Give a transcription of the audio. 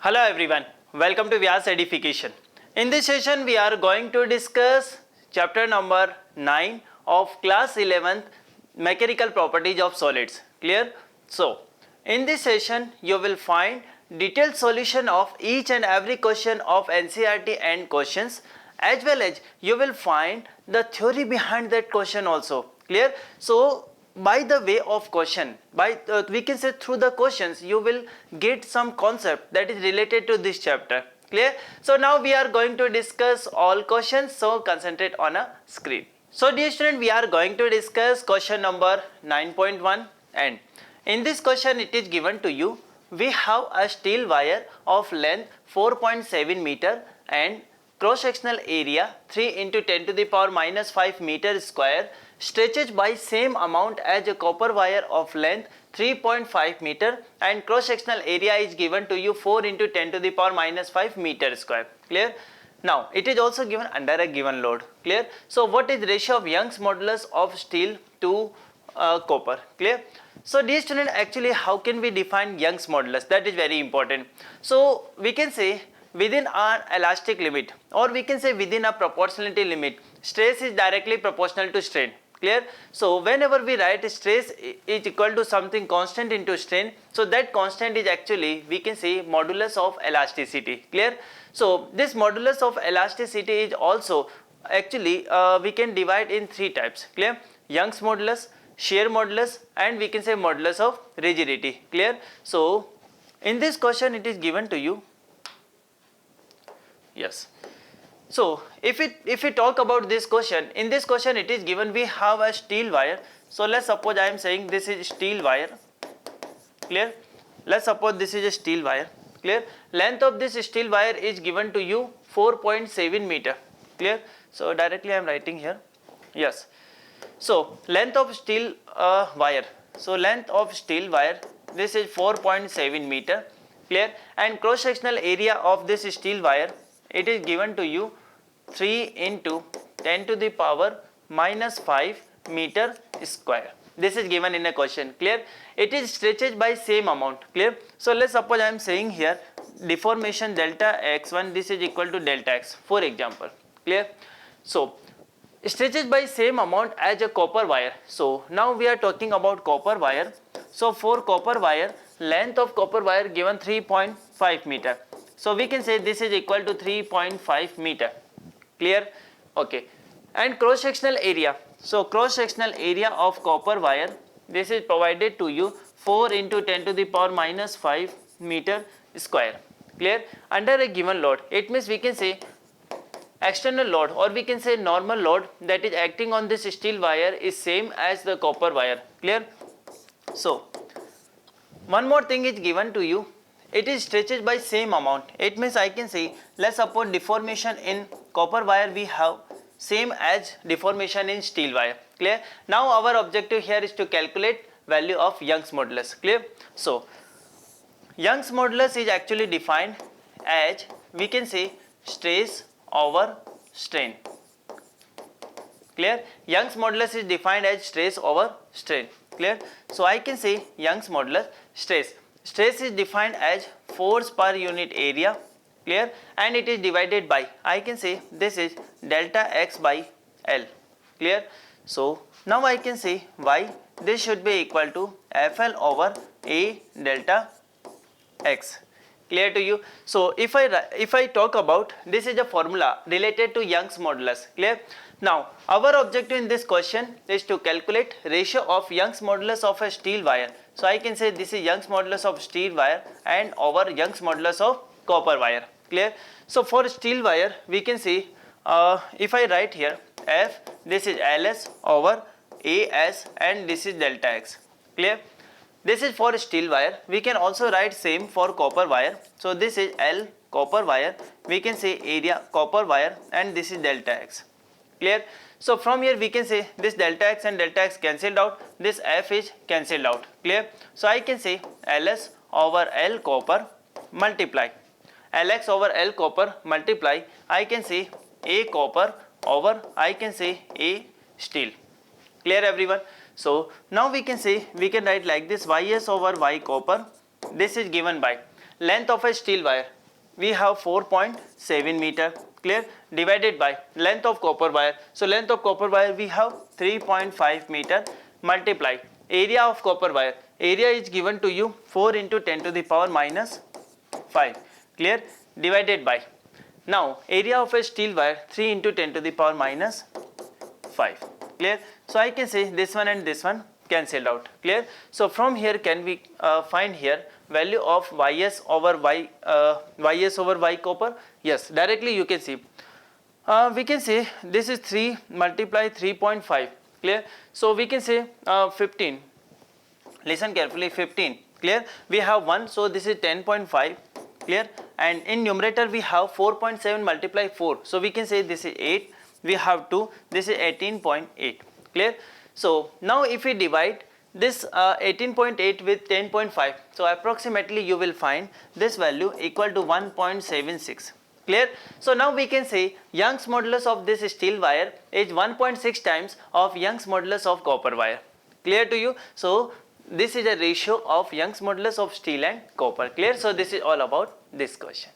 Hello everyone, welcome to Vyas Edification. In this session we are going to discuss chapter number 9 of class 11th mechanical properties of solids. Clear? So, in this session you will find detailed solution of each and every question of NCERT and questions, as well as you will find the theory behind that question also. Clear? So, by the way of question, we can say through the questions you will get some concept that is related to this chapter. Clear? So now we are going to discuss all questions, so concentrate on a screen. So dear student, we are going to discuss question number 9.1, and in this question it is given to you, we have a steel wire of length 4.7 meter and cross sectional area 3 into 10 to the power minus 5 meter square, stretches by same amount as a copper wire of length 3.5 meter and cross sectional area is given to you 4 into 10 to the power minus 5 meter square. Clear? Now it is also given under a given load. Clear? So what is ratio of Young's modulus of steel to copper? Clear? So dear student, actually how can we define Young's modulus? That is very important. So we can say within our elastic limit, or we can say within a proportionality limit, stress is directly proportional to strain. Clear? So whenever we write stress is equal to something constant into strain, so that constant is actually, we can say, modulus of elasticity. Clear? So this modulus of elasticity is also actually we can divide in three types. Clear? Young's modulus, shear modulus, and we can say modulus of rigidity. Clear? So in this question it is given to you. Yes. So if we talk about this question, in this question it is given we have a steel wire. So let's suppose I am saying this is steel wire. Clear? Let's suppose this is a steel wire. Clear? Length of this steel wire is given to you 4.7 meter. Clear? So directly I am writing here. Yes. So length of steel wire. So length of steel wire, this is 4.7 meter. Clear? And cross sectional area of this steel wire, it is given to you 3 into 10 to the power minus 5 meter square. This is given in a question. Clear? It is stretches by same amount. Clear? So let's suppose I am saying here deformation delta x1, this is equal to delta x, for example. Clear? So stretches by same amount as a copper wire. So now we are talking about copper wire. So for copper wire, length of copper wire given 3.5 meter. So we can say this is equal to 3.5 meter. Clear? Okay. And cross sectional area. So cross sectional area of copper wire, this is provided to you 4 into 10 to the power minus 5 meter square. Clear? Under a given load. It means we can say external load, or we can say normal load that is acting on this steel wire is same as the copper wire. Clear? So one more thing is given to you. It is stretches by same amount. It means I can say, let's suppose deformation in copper wire we have same as deformation in steel wire. Clear? Now our objective here is to calculate value of Young's modulus. Clear? So Young's modulus is actually defined as, we can say, stress over strain. Clear? Young's modulus is defined as stress over strain. Clear? So I can say Young's modulus stress. Stress is defined as force per unit area. Clear? And it is divided by, I can say this is delta x by L. Clear? So now I can say y, this should be equal to FL over A delta x. Clear to you? So if I talk about, this is a formula related to Young's modulus. Clear? Now our objective in this question is to calculate ratio of Young's modulus of a steel wire. So I can say this is Young's modulus of steel wire and over Young's modulus of copper wire. Clear? So for steel wire we can say, if I write here F, this is LS over AS and this is delta x. Clear? This is for steel wire. We can also write same for copper wire. So this is L copper wire. We can say area copper wire and this is delta x. Clear? So from here we can say this delta x and delta x cancelled out. This F is cancelled out. Clear? So I can say LS over L copper multiply Lx over L copper multiply, I can say A copper over, I can say A steel. Clear everyone? So now we can say, we can write like this, Ys over Y copper, this is given by length of a steel wire. we have 4.7 meter, clear, divided by length of copper wire. So length of copper wire we have 3.5 meter, multiply area of copper wire. Area is given to you 4 into 10 to the power minus 5, clear, divided by, now area of a steel wire 3 into 10 to the power minus 5, clear. So I can say this one and this one cancelled out, clear. So from here can we find here value of ys over y copper? Yes, directly you can see. We can say this is 3 multiply 3.5, clear. So we can say 15, listen carefully, 15, clear. We have 1, so this is 10.5, clear, and in numerator we have 4.7 multiply 4, so we can say this is 8, we have 2, this is 18.8, clear. So now if we divide this 18.8 with 10.5, so approximately you will find this value equal to 1.76, clear. So now we can say Young's modulus of this steel wire is 1.6 times of Young's modulus of copper wire, clear to you. So this is a ratio of Young's modulus of steel and copper, clear. So this is all about this question.